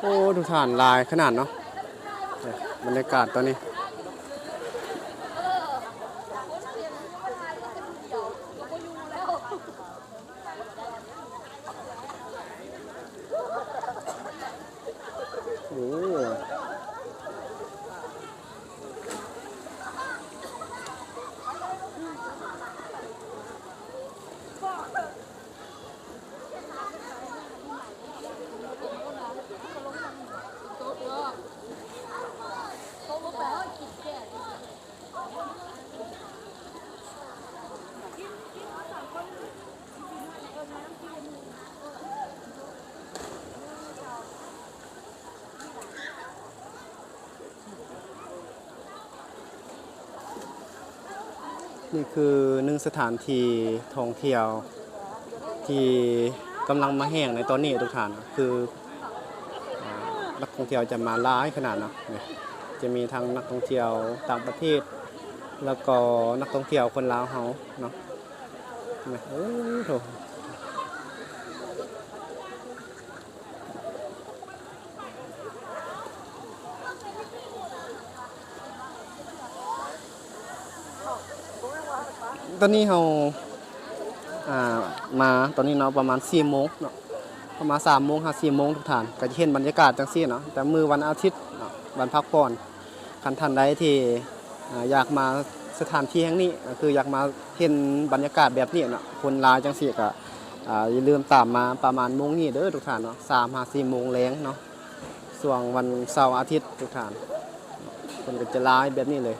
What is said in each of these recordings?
โอ้ดูฐานลายขนาดเนาะบรรยากาศตอนนี้โอ้นี่คือหนึ่งสถานที่ท่องเที่ยวที่กำลังมาแห้งในตอนนี้ทุกท่านคือนักท่องเที่ยวจะมาหลายขนาดเนาะจะมีทั้งนักท่องเที่ยวต่างประเทศแล้วก็นักท่องเที่ยวคนลาวเฮาเนาะโอ้โหตอนนี้เรามาตอนนี้เนาะประมาณ4 โมงเนาะประมาณ3 โมง4 โมงทุกท่านก็จะเห็นบรรยากาศจังซี่เนาะแต่มื้อวันอาทิตย์เนาะวันพักผ่อนคันท่านใดที่อยากมาสถานที่แห่งนี้ก็คืออยากมาเห็นบรรยากาศแบบนี้เนาะคนหลายจังซี่ก็อย่าลืมตามมาประมาณโมงนี้เด้อทุกท่านเนาะ3-4 โมงแลงเนาะช่วงวันเสาร์อาทิตย์ทุกท่านคนก็จะหลายแบบนี้เลย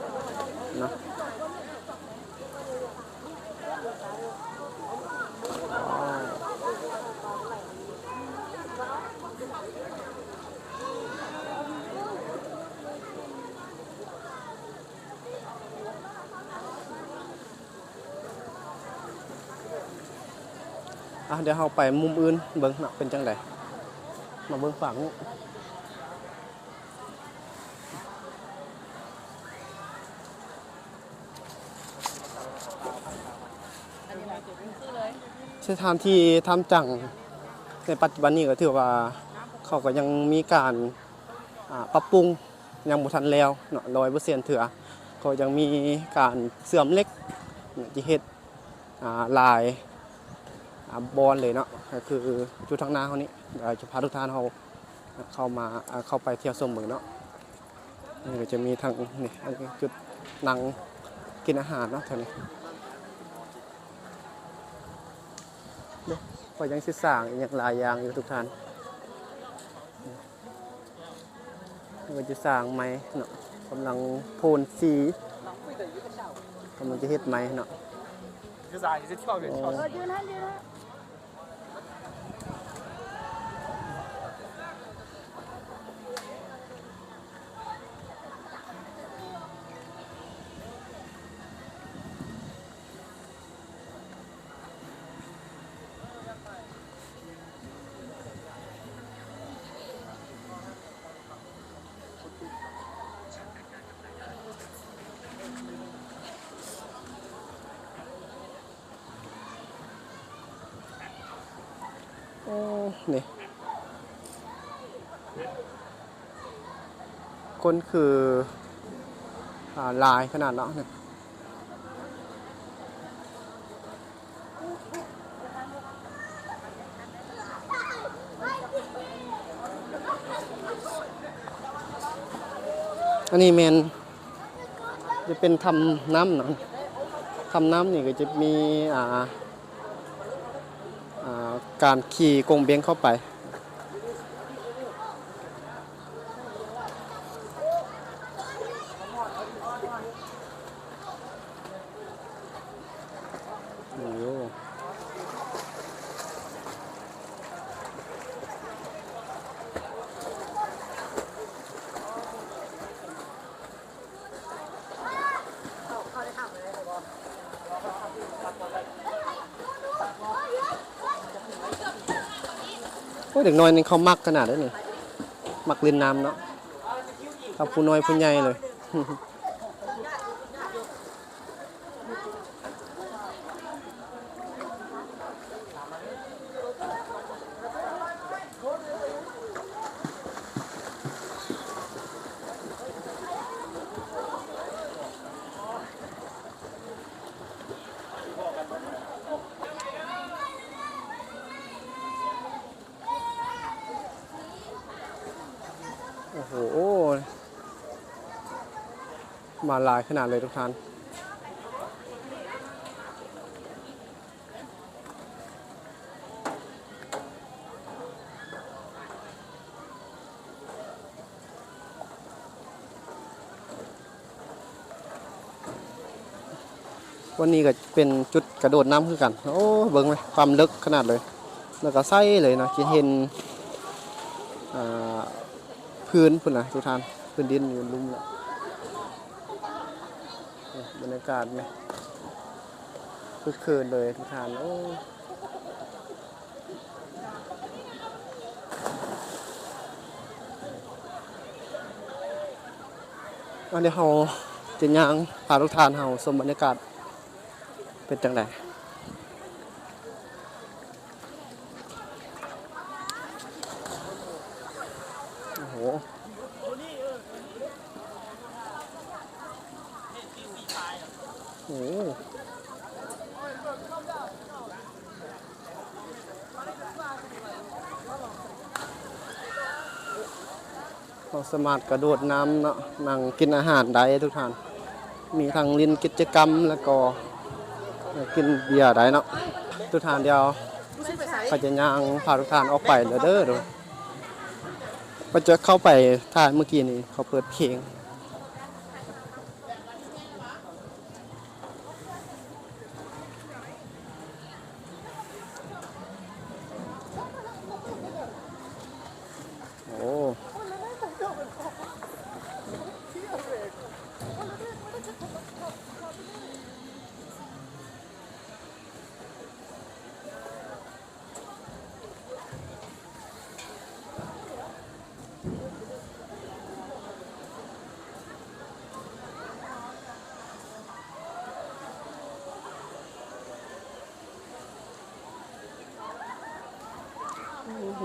เนาะเดี๋ยวเราไปมุมอื่นเบิ่งเนาะเป็นจังไดมาเบิ่งฝั่งสถานที่ทำจังในปัจจุบันนี้ก็ถือว่าเขาก็ยังมีการปรับปรุงยังบ่ทันแล้วเนาะ100%เถื่อเขายังมีการเสื่อมเล็กที่เฮ็ดลายบอลเลยเนาะก็คือจุดทางหน้าเขานี้จะพาทุกท่านเขาเข้าไปเที่ยวชมเมืองเนาะนี่ก็จะมีทางนี่จุดนั่งกินอาหารเนาะแถวนี้ก็ยังสิสร้างอีกหลายอย่างอยู่ทุกท่านก็จะสร้างไม้เนาะกำลังโพนสีกำลังจะเฮ็ดไม้เนาะนี่คนคือลายขนาดเนาะเนี่ยอันนี้แมนจะเป็นทำน้ำเนาะทำน้ำนี่ก็จะมีการขี่กงเบงเข้าไปโอ้เด็กน้อยนี่เขามักขนาดนั้นนี่มักเล่นน้ำเนาะกับผู้น้อยผู้ใหญ่เลย โ โอ้โหมาหลายขนาดเลยทุกท่านวันนี้ก็เป็นจุดกระโดดน้ำคือกันโอ้เบิ่งไหมความลึกขนาดเลยแล้วก็ใสเลยนะจะเห็นอ่าพื้นพุ่นนะทุกท่านพื้นดินอยู่ลุ่มแล้วบรรยากาศไหมคึกคืนเลยทุกท่านโอ้อันนี้เราจะย่างพาทุกท่านเราชมบรรยากาศเป็นจังไดโอ้โหโอ้โหเราสามารถกระโดดน้ำเนาะนั่งกินอาหารได้ทุกท่านมีทั้งเล่นกิจกรรมแล้วก็กินเบียร์ได้เนาะทุกท่านเดียวเขาจะย่างพาทุกท่านออกไปเลยเด้อดูก็จะเข้าไปท่านเมื่อกี้นี้เขาเปิดเพลงโอ้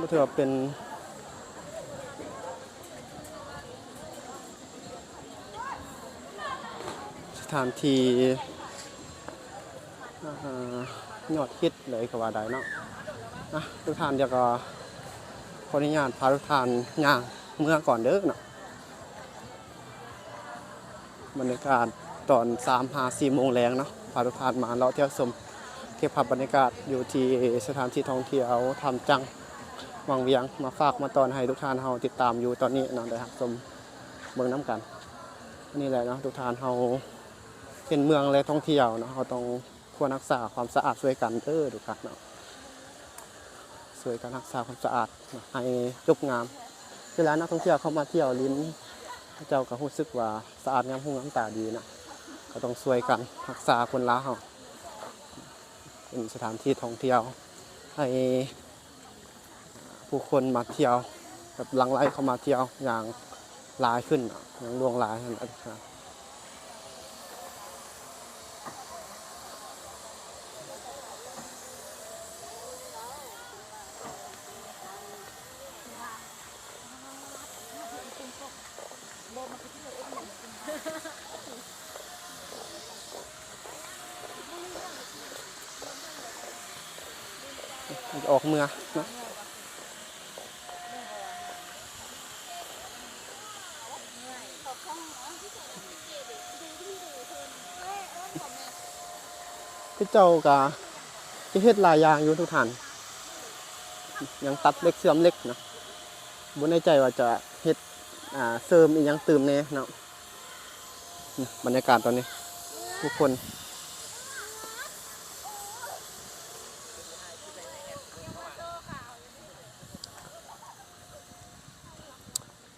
ก็ถือว่าเป็นสถานที่ยอดฮิตเลยก็ว่าได้เนาะนะทุกท่านเดี๋ยวก็ขออนุญาตพาทุกท่านย่างเมื่อก่อนเด้อเนาะบรรยากาศตอน3-4 โมงแรงเนาะพาทุกท่านมาเลาะเที่ยวชมเก็บภาพบรรยากาศอยู่ที่สถานที่ท่องเที่ยวทำจังวังเวียงมาฝากมาตอนให้ทุกท่านเฮาติดตามอยู่ตอนนี้เนาะได้รับชมเบิ่งน้ำกันนี่แหละเนาะทุกท่านเฮาเป็นเมืองและท่องเที่ยวเนาะเฮาต้องควรรักษาความสะอาดช่วยกันเด้อทุกท่านเนาะช่วยกันรักษาความสะอาดให้จบงามเวลานักท่องเที่ยวเข้ามาเที่ยวลิ้นเจ้าก็รู้สึกว่าสะอาดงามหูงามตาดีนะก็ต้องช่วยกันรักษาคนลาวเฮาเป็นสถานที่ท่องเที่ยวให้ผู้คนมาเที่ยวแบบหลั่งไหลเข้ามาเที่ยวอย่างหลายขึ้นอย่างล่วงหลายนะครับออกเมืองนะพี่เจ้ากะที่เฮ็ดหลายอย่างอยู่ทุกท่านยังตัดเล็กเสื่อมเล็กนะบ่แน่ใจว่าจะเฮ็ดเสริมอีกยังเติมแน่เนาะบรรยากาศตอนนี้ทุกคน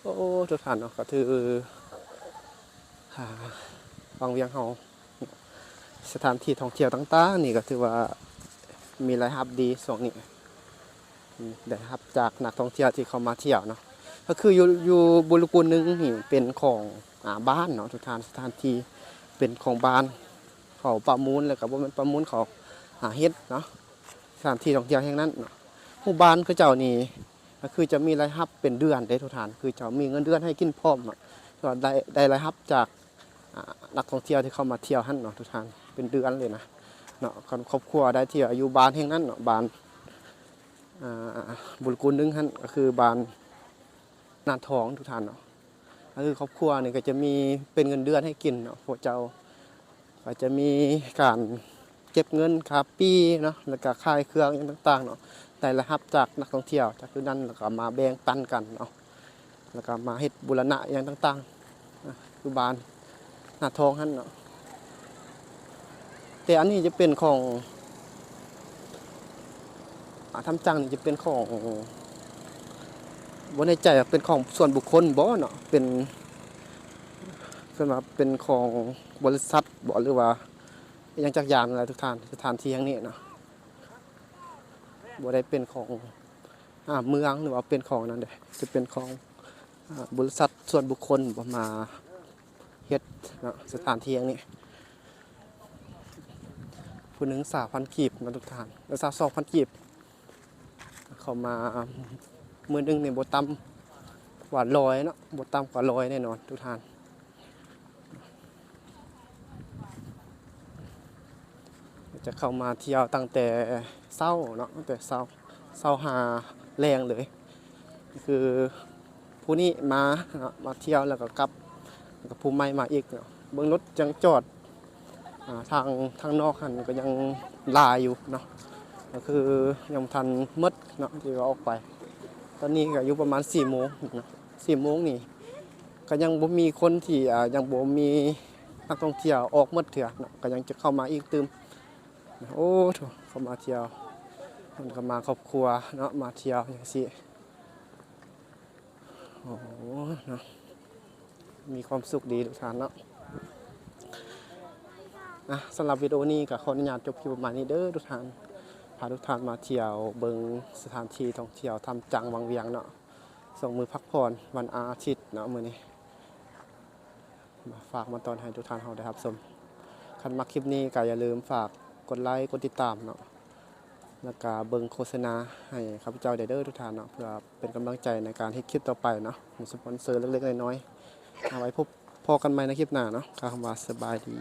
โอ้ทุกท่านเนาะก็คือวังเวียงเฮาสถานที่ท่องเที่ยวต่างๆนี่ก็ถือว่ามีรายรับดีช่วงนี้ได้รับจากนักท่องเที่ยวที่เขามาเที่ยวเนาะก็คืออยู่บุรีกุลนึงนี่เป็นของบ้านเนาะทุกท่านสถานที่เป็นของบ้านเขาประมูลแล้วก็บ่แม่นประมูลเขาเฮ็ดเนาะสถานที่ท่องเที่ยวแห่งนั้นเนาะหมู่บ้านคือเจ้านี่ก็คือจะมีรายรับเป็นเดือนได้ทุกท่านคือจะมีเงินเดือนให้กินพร้อมเนาะก็ได้รายรับจากนักท่องเที่ยวที่เข้ามาเที่ยวหั่นเนาะทุกท่านเป็นเดือนเลยนะเนาะครอบครัวได้เที่ยวอยู่บ้านแห่งนั้นเนาะบ้านบุรีกุลนึงหั่นก็คือบ้านนาทองทุกท่านเนาะ ก็คือครอบครัวนี่ก็จะมีเป็นเงินเดือนให้กินเนาะพวกเจ้าก็จะมีการเก็บเงินค่าปีเนาะแล้วก็ค่ายเครื่องอหย่างต่างๆเนาะแต่ละรับจากนักท่องเที่ยวจากที่นั่นแล้วก็มาแบ่งปันกันเนาะแล้วก็มาเฮ็ดบูรณะอหย่างต่างๆนะอยู่บ้านหน้าทองหั่นเนาะแต่อันนี้จะเป็นของทำจังนี่จะเป็นของบ่แน่ใจว่าเป็นของส่วนบุคคลบ่เนาะเป็นว่าเป็นของบริษัทบ่หรือว่าอหยังจักอย่างอะไรทุกท่านสถานที่แห่งนี้เนาะบ่ได้เป็นของเมืองหรือว่าเป็นของนั่นเด้จะเป็นของบริษัทส่วนบุคคลบ่มาเฮ็ดเนาะสถานที่แห่งนี้ผู้หนึง3,000กีบเนาะทุกท่านแล้ว2,000กีบเข้ามามื้อหนึงนี่บ่ต่ำกว่า100เนาะบ่ต่ำกว่า100แน่นอนทุกท่านจะเข้ามาเที่ยวตั้งแต่เช้าเนาะตั้งแต่เช้าหาแรงเลยคือผู้นี้มาเนาะมาเที่ยวแล้วก็กลับแล้วก็ผู้ใหม่มาอีกเนาะเบิ่งรถยังจอดทางนอกหันก็ยังหลายอยู่เนาะก็คือยังบ่ทันหมดเนาะที่ว่าออกไปตอนนี้ก็อยู่ประมาณ4โมงเนาะ4โมงนี่ก็ยังบ่มีคนที่ยังบ่มีนักท่องเที่ยวออกหมดเทื่อเนาะก็ยังจะเข้ามาอีกตึมโอ้โถเข้ามาเที่ยวมันก็มาครอบครัวเนาะมาเที่ยวจังซี่โอ้โหเนาะมีความสุขดีทุกท่านเนาะสำหรับวิดีโอนี้ก็ขออนุญาตจบคลิปประมาณนี้เด้อทุกท่านพาทุกท่านมาเที่ยวเบิ่งสถานที่ท่องเที่ยวทำจังวังเวียงเนาะส่งมือพักผ่อนวันอาทิตย์เนาะมื้อนี้มาฝากมาตอนให้ทุกท่านเฮาได้รับชมคันมักคลิปนี้ก็อย่าลืมฝากกดไลค์กดติดตามเนาะแล้วก็เบิ่งโฆษณาให้ข้าพเจ้าได้เด้อทุกท่านเนาะเพื่อเป็นกำลังใจในการเฮ็ดคลิปต่อไปเนาะมีสปอนเซอร์เล็กๆน้อยๆเอาไว้พบพอกันใหม่ในคลิปหน้าเนาะคำว่าสบายดี